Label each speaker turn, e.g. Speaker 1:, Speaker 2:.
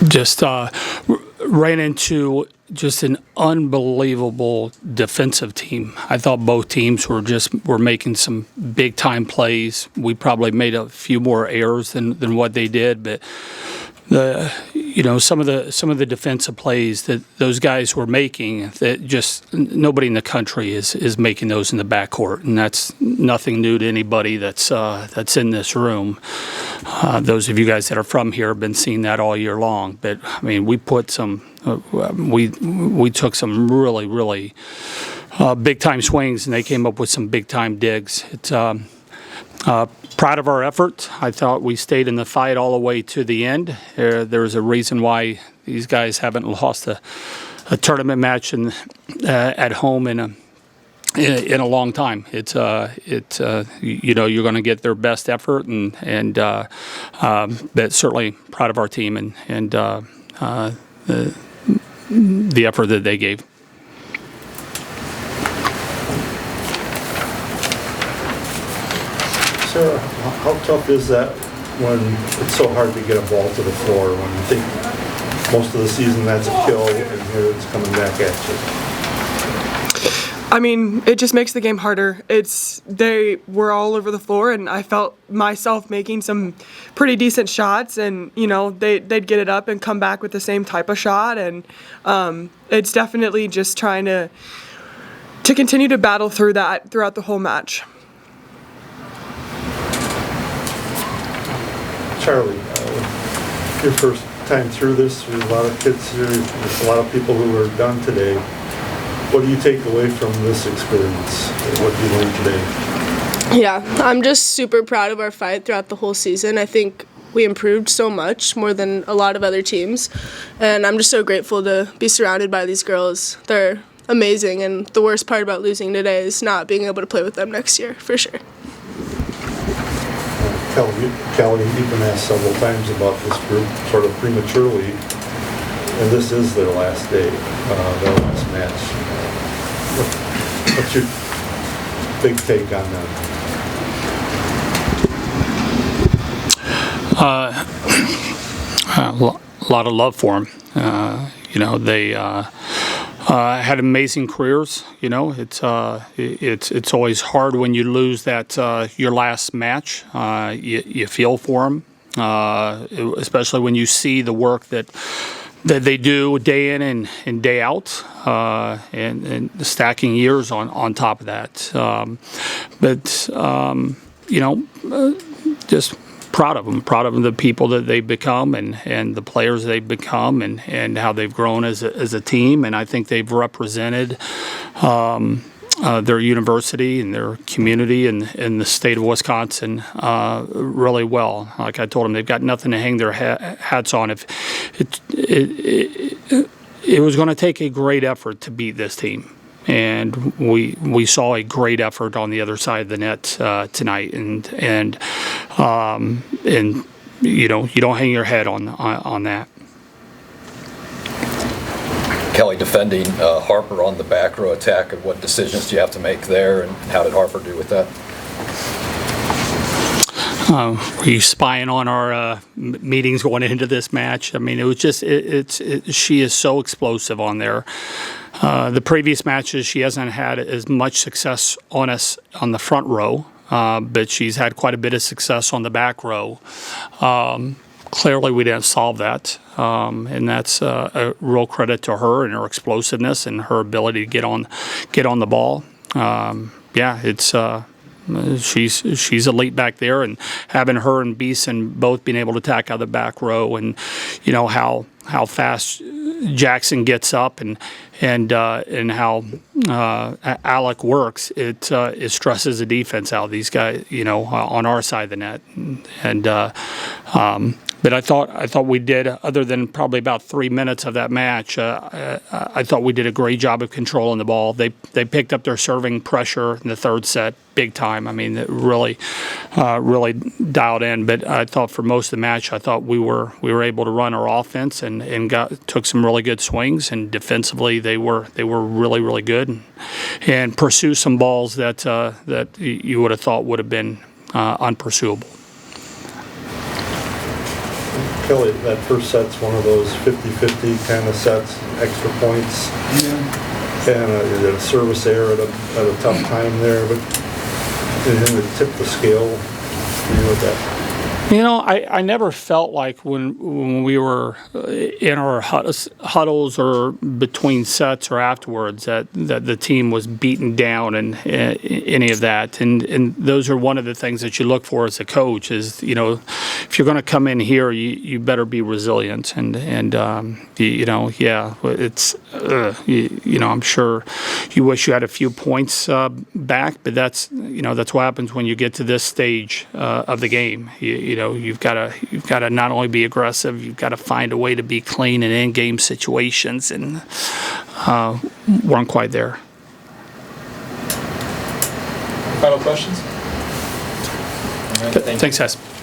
Speaker 1: Just ran into just an unbelievable defensive team. I thought both teams were making some big time plays. We probably made a few more errors than what they did, but some of the defensive plays that those guys were making, that just nobody in the country is making those in the backcourt, and that's nothing new to anybody that's in this room. Those of you guys that are from here have been seeing that all year long. But I mean, we took some really big time swings, and they came up with some big time digs. It's proud of our effort. I thought we stayed in the fight all the way to the end. There's a reason why these guys haven't lost a tournament match at home in a long time. It's you're going to get their best effort, but certainly proud of our team and the effort that they gave.
Speaker 2: Sarah, how tough is that when it's so hard to get a ball to the floor, when you think most of the season that's a kill and here it's coming back at you?
Speaker 3: I mean, it just makes the game harder. They were all over the floor, and I felt myself making some pretty decent shots, and they'd get it up and come back with the same type of shot, and it's definitely just trying to continue to battle through that throughout the whole match.
Speaker 2: Charlie, your first time through this, there's a lot of kids here, there's a lot of people who are done today. What do you take away from this experience? What did you learn today?
Speaker 4: Yeah, I'm just super proud of our fight throughout the whole season. I think we improved so much, more than a lot of other teams, and I'm just so grateful to be surrounded by these girls. They're amazing, and the worst part about losing today is not being able to play with them next year, for sure.
Speaker 2: Kelly, you've been asked several times about this group sort of prematurely, and this is their last day, their last match. What's your big take on that?
Speaker 1: A lot of love for them. They had amazing careers. It's always hard when you lose that your last match. You feel for them, especially when you see the work that they do day in and day out, and stacking years on top of that. Just proud of them, the people that they've become and the players they've become and how they've grown as a team. And I think they've represented their university and their community in the state of Wisconsin really well. Like I told them, they've got nothing to hang their hats on. If it was going to take a great effort to beat this team. And we saw a great effort on the other side of the net tonight, and you don't hang your head on that.
Speaker 5: Kelly, defending Harper on the back row attack, and what decisions do you have to make there, and how did Harper do with that?
Speaker 1: Were you spying on our meetings going into this match? I mean, it was just she is so explosive on there. The previous matches, she hasn't had as much success on us on the front row, but she's had quite a bit of success on the back row. Clearly, we didn't solve that, and that's a real credit to her and her explosiveness and her ability to get on the ball. It's. She's elite back there, and having her and Beeson both being able to attack out of the back row, and how fast Jackson gets up and how Alec works, it stresses the defense out of these guys, on our side of the net, but I thought we did, other than probably about 3 minutes of that match, I thought we did a great job of controlling the ball. They picked up their serving pressure in the third set big time. I mean, it really dialed in. But I thought for most of the match, I thought we were able to run our offense and took some really good swings. And defensively, they were really, really good and pursue some balls that you would have thought would have been unpursuable.
Speaker 2: Kelly, that first set's one of those 50-50 kind of sets, extra points. And a service error at a tough time there, but anything that tipped the scale with that?
Speaker 1: You know, I never felt like when we were in our huddles or between sets or afterwards that the team was beaten down and any of that. And those are one of the things that you look for as a coach is, you know, if you're going to come in here, you better be resilient. And you know, yeah, it's, you know, I'm sure you wish you had a few points back, but that's, you know, that's what happens when you get to this stage of the game. You know, you've got to not only be aggressive, you've got to find a way to be clean in in-game situations, and weren't quite there.
Speaker 6: Final questions? All right,
Speaker 1: Thanks, guys.